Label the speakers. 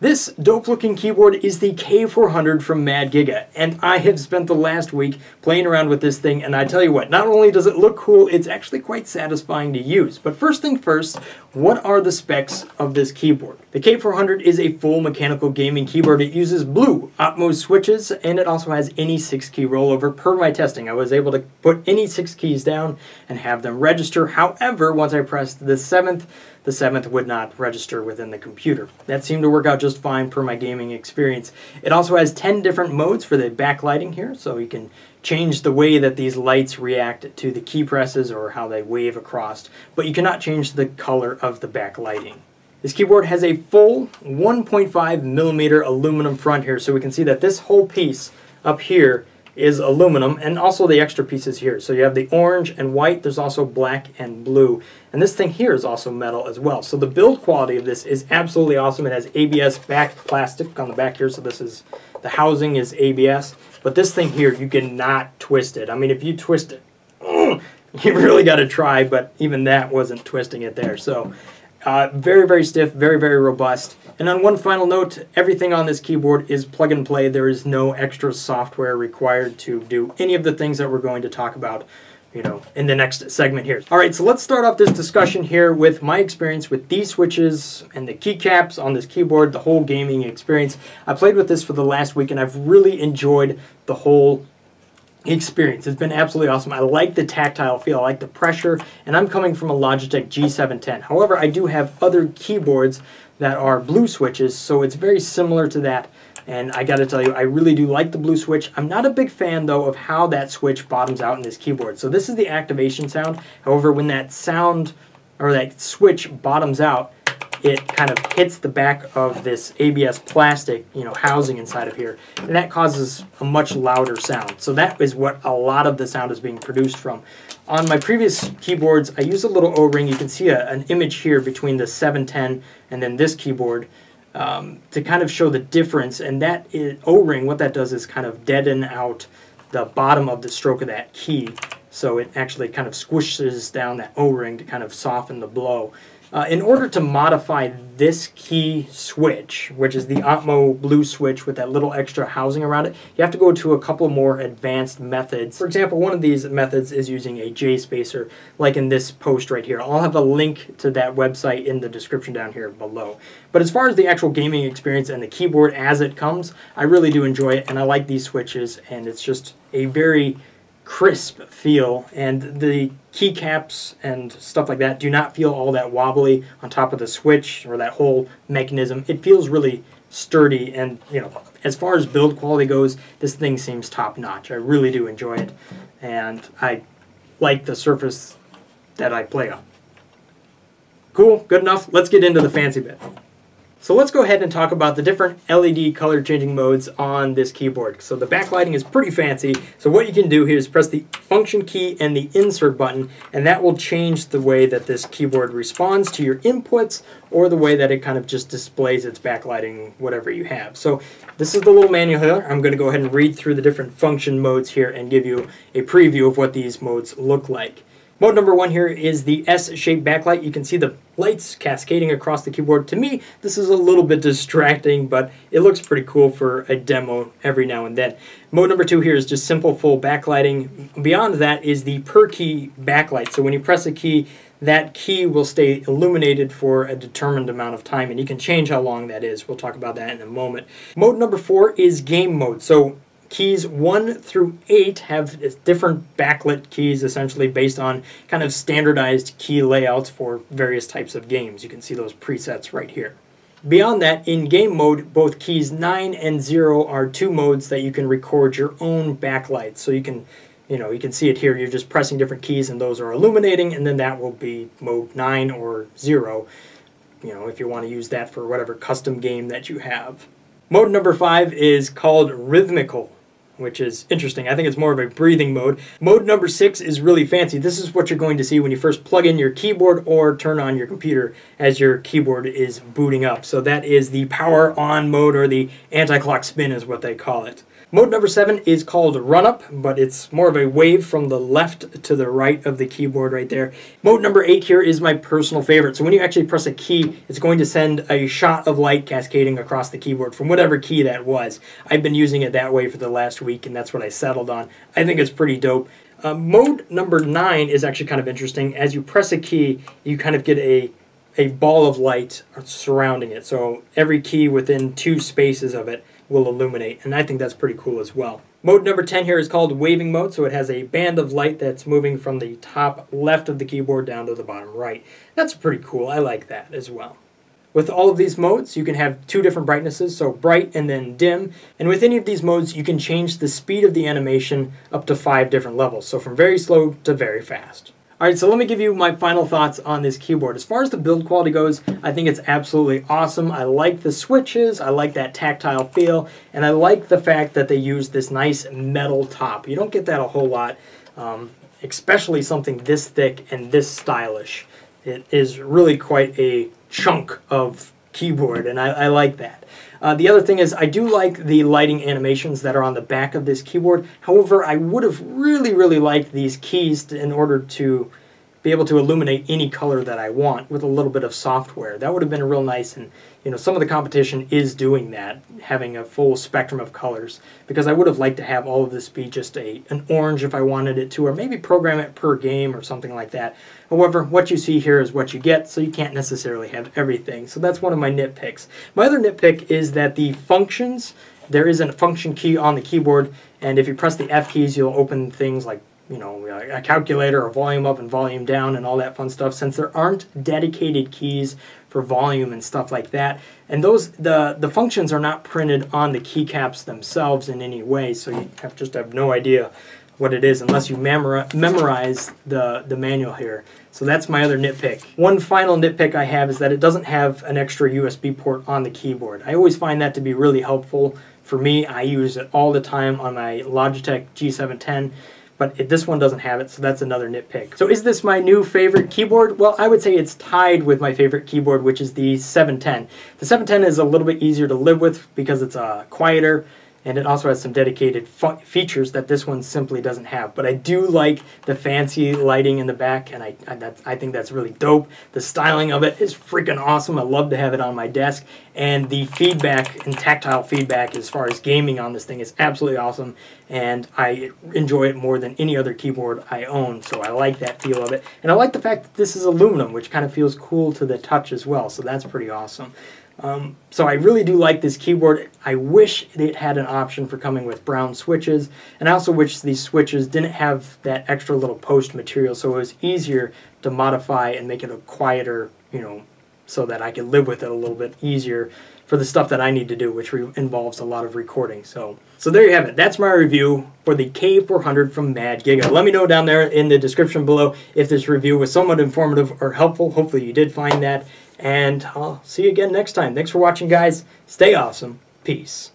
Speaker 1: This dope-looking keyboard is the K400 from Mad Giga, and I have spent the last week playing around with this thing, and I tell you what, not only does it look cool, it's actually quite satisfying to use. But first thing first, what are the specs of this keyboard? The K400 is a full mechanical gaming keyboard. It uses blue Outemu switches, and it also has any 6-key rollover. Per my testing, I was able to put any 6 keys down and have them register. However, once I pressed the 7th would not register within the computer. That seemed to work out just fine per my gaming experience. It also has 10 different modes for the backlighting here, so you can change the way that these lights react to the key presses or how they wave across, but you cannot change the color of the backlighting. This keyboard has a full 1.5mm aluminum front here, so we can see that this whole piece up here is aluminum, and also the extra pieces here. So you have the orange and white, there's also black and blue, and this thing here is also metal as well. So the build quality of this is absolutely awesome. It has ABS back plastic on the back here, so this is, the housing is ABS, but this thing here, you cannot twist it. I mean, if you twist it, you really got to try, but even that wasn't twisting it there. So very, very stiff, very, very robust. And on one final note, everything on this keyboard is plug and play. There is no extra software required to do any of the things that we're going to talk about, in the next segment here. All right, so let's start off this discussion here with my experience with these switches and the keycaps on this keyboard, the whole gaming experience. I played with this for the last week, and I've really enjoyed the whole experience. It's been absolutely awesome. I like the tactile feel, I like the pressure, and I'm coming from a Logitech G710. However, I do have other keyboards that are blue switches, so it's very similar to that, and I gotta tell you, I really do like the blue switch. I'm not a big fan, though, of how that switch bottoms out in this keyboard. So this is the activation sound. However, when that sound, or that switch bottoms out, it kind of hits the back of this ABS plastic, housing inside of here, and that causes a much louder sound. So that is what a lot of the sound is being produced from. On my previous keyboards, I used a little O-ring. You can see an image here between the 710 and then this keyboard to kind of show the difference, and that O-ring, what that does is kind of deaden out the bottom of the stroke of that key, so it actually kind of squishes down that O-ring to kind of soften the blow. In order to modify this key switch, which is the Outemu Blue Switch with that little extra housing around it, you have to go to a couple more advanced methods. For example, one of these methods is using a J-spacer, like in this post right here. I'll have a link to that website in the description down here below. But as far as the actual gaming experience and the keyboard as it comes, I really do enjoy it, and I like these switches, and it's just a very crisp feel, and the keycaps and stuff like that do not feel all that wobbly on top of the switch or that whole mechanism. It feels really sturdy, and as far as build quality goes, this thing seems top-notch. I really do enjoy it, and I like the surface that I play on. Cool, good enough. Let's get into the fancy bit. So let's go ahead and talk about the different LED color changing modes on this keyboard. So the backlighting is pretty fancy. So what you can do here is press the function key and the insert button, and that will change the way that this keyboard responds to your inputs, or the way that it kind of just displays its backlighting, whatever you have. So this is the little manual here. I'm going to go ahead and read through the different function modes here and give you a preview of what these modes look like. Mode number 1 here is the S-shaped backlight. You can see the lights cascading across the keyboard. To me, this is a little bit distracting, but it looks pretty cool for a demo every now and then. Mode number 2 here is just simple full backlighting. Beyond that is the per key backlight. So when you press a key, that key will stay illuminated for a determined amount of time, and you can change how long that is. We'll talk about that in a moment. Mode number 4 is game mode. So keys 1 through 8 have different backlit keys, essentially based on kind of standardized key layouts for various types of games. You can see those presets right here. Beyond that, in game mode, both keys 9 and 0 are 2 modes that you can record your own backlights. So you can see it here. You're just pressing different keys, and those are illuminating, and then that will be mode 9 or 0, if you want to use that for whatever custom game that you have. Mode number 5 is called Rhythmical, which is interesting. I think it's more of a breathing mode. Mode number 6 is really fancy. This is what you're going to see when you first plug in your keyboard or turn on your computer as your keyboard is booting up. So that is the power on mode, or the anti-clock spin is what they call it. Mode number 7 is called Run Up, but it's more of a wave from the left to the right of the keyboard right there. Mode number 8 here is my personal favorite. So when you actually press a key, it's going to send a shot of light cascading across the keyboard from whatever key that was. I've been using it that way for the last week, and that's what I settled on. I think it's pretty dope. Mode number 9 is actually kind of interesting. As you press a key, you kind of get a ball of light surrounding it. So every key within 2 spaces of it will illuminate, and I think that's pretty cool as well. Mode number 10 here is called Waving Mode, so it has a band of light that's moving from the top left of the keyboard down to the bottom right. That's pretty cool. I like that as well. With all of these modes, you can have 2 different brightnesses, so bright and then dim. And with any of these modes, you can change the speed of the animation up to 5 different levels, so from very slow to very fast. Alright, so let me give you my final thoughts on this keyboard. As far as the build quality goes, I think it's absolutely awesome. I like the switches, I like that tactile feel, and I like the fact that they use this nice metal top. You don't get that a whole lot, especially something this thick and this stylish. It is really quite a chunk of keyboard, and I like that. The other thing is I do like the lighting animations that are on the back of this keyboard. However, I would have really liked these keys in order to be able to illuminate any color that I want with a little bit of software. That would have been real nice, and you know, some of the competition is doing that, having a full spectrum of colors, because I would have liked to have all of this be just an orange if I wanted it to, or maybe program it per game or something like that. However, what you see here is what you get, so you can't necessarily have everything. So that's one of my nitpicks. My other nitpick is that the functions, there isn't a function key on the keyboard, and if you press the F keys, you'll open things like, you know, a calculator, or volume up and volume down, and all that fun stuff, since there aren't dedicated keys for volume and stuff like that. And those the functions are not printed on the keycaps themselves in any way, so you just have no idea what it is unless you memorize the manual here. So that's my other nitpick. One final nitpick I have is that it doesn't have an extra USB port on the keyboard. I always find that to be really helpful. For me, I use it all the time on my Logitech G710. But this one doesn't have it, so that's another nitpick. So is this my new favorite keyboard? Well, I would say it's tied with my favorite keyboard, which is the 710. The 710 is a little bit easier to live with because it's quieter, and it also has some dedicated features that this one simply doesn't have. But I do like the fancy lighting in the back, and I think that's really dope. The styling of it is freaking awesome. I love to have it on my desk. And the feedback and tactile feedback as far as gaming on this thing is absolutely awesome. And I enjoy it more than any other keyboard I own. So I like that feel of it. And I like the fact that this is aluminum, which kind of feels cool to the touch as well. So that's pretty awesome. So I really do like this keyboard. I wish it had an option for coming with brown switches, and I also wish these switches didn't have that extra little post material, so it was easier to modify and make it a quieter, you know, so that I could live with it a little bit easier for the stuff that I need to do, which involves a lot of recording. So there you have it. That's my review for the K400 from Mad Giga. Let me know down there in the description below if this review was somewhat informative or helpful. Hopefully you did find that. And I'll see you again next time. Thanks for watching, guys. Stay awesome. Peace.